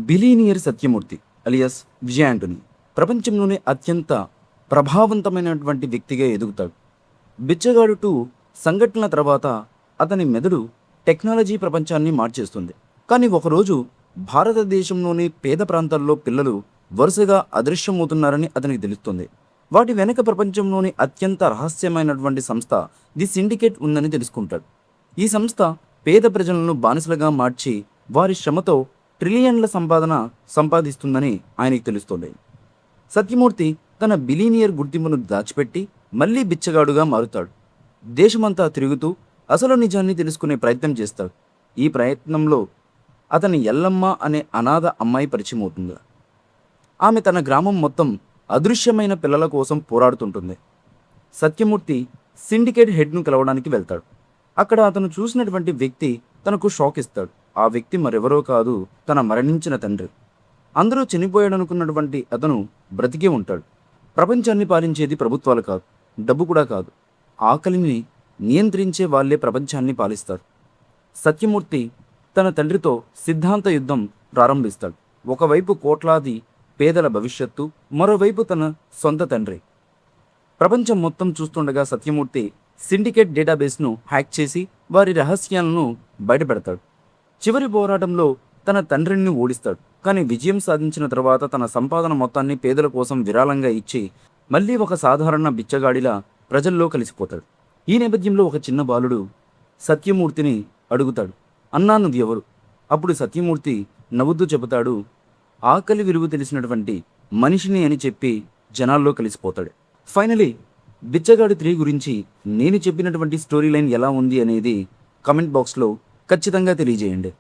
Billionaire Satyamurthy alias Vijay Antony ప్రపంచంలోనే అత్యంత ప్రభావవంతమైనటువంటి వ్యక్తిగా ఎదుగుతాడు. బిచ్చగాడు 2 సంఘటనల తర్వాత అతని మెదడు టెక్నాలజీ ప్రపంచాన్ని మార్చేస్తుంది. కానీ ఒకరోజు భారతదేశంలోని పేద ప్రాంతాల్లో పిల్లలు వరుసగా అదృశ్యమవుతున్నారని అతనికి తెలుస్తుంది. వాటి వెనక ప్రపంచంలోని అత్యంత రహస్యమైనటువంటి సంస్థ ది సిండికేట్ ఉందని తెలుసుకుంటాడు. ఈ సంస్థ పేద ప్రజలను బానిసలుగా మార్చి వారి శ్రమతో ట్రిలియన్ల సంపాదిస్తుందని ఆయనకి తెలుస్తుంది. సత్యమూర్తి తన బిలీనియర్ గుర్తింపును దాచిపెట్టి మళ్ళీ బిచ్చగాడుగా మారుతాడు. దేశమంతా తిరుగుతూ అసలు నిజాన్ని తెలుసుకునే ప్రయత్నం చేస్తాడు. ఈ ప్రయత్నంలో అతని ఎల్లమ్మ అనే అనాథ అమ్మాయి పరిచయం అవుతుంది. ఆమె తన గ్రామం మొత్తం అదృశ్యమైన పిల్లల కోసం పోరాడుతుంటుంది. సత్యమూర్తి సిండికేట్ హెడ్ను కలవడానికి వెళ్తాడు. అక్కడ అతను చూసినటువంటి వ్యక్తి తనకు షాక్ ఇస్తాడు. ఆ వ్యక్తి మరెవరో కాదు, తన మరణించిన తండ్రి. అందరూ చనిపోయాడనుకున్నటువంటి అతను బ్రతికే ఉంటాడు. ప్రపంచాన్ని పాలించేది ప్రభుత్వాలు కాదు, డబ్బు కూడా కాదు, ఆకలిని నియంత్రించే వాళ్ళే ప్రపంచాన్ని పాలిస్తారు. సత్యమూర్తి తన తండ్రితో సిద్ధాంత యుద్ధం ప్రారంభిస్తాడు. ఒకవైపు కోట్లాది పేదల భవిష్యత్తు, మరోవైపు తన సొంత తండ్రి. ప్రపంచం మొత్తం చూస్తుండగా సత్యమూర్తి సిండికేట్ డేటాబేస్ను హ్యాక్ చేసి వారి రహస్యాలను బయటపెడతాడు. చివరి పోరాటంలో తన తండ్రిని ఓడిస్తాడు. కానీ విజయం సాధించిన తర్వాత తన సంపాదన మొత్తాన్ని పేదల కోసం విరాళంగా ఇచ్చి మళ్ళీ ఒక సాధారణ బిచ్చగాడిలా ప్రజల్లో కలిసిపోతాడు. ఈ నేపథ్యంలో ఒక చిన్న బాలుడు సత్యమూర్తిని అడుగుతాడు, అన్నా నువ్వు ఎవరు? అప్పుడు సత్యమూర్తి నవ్వుతూ చెబుతాడు, ఆకలి విలువ తెలిసినటువంటి మనిషిని అని చెప్పి జనాల్లో కలిసిపోతాడు. ఫైనలీ బిచ్చగాడు 3 గురించి నేను చెప్పినటువంటి స్టోరీ లైన్ ఎలా ఉంది అనేది కమెంట్ బాక్స్లో ఖచ్చితంగా తెలియజేయండి.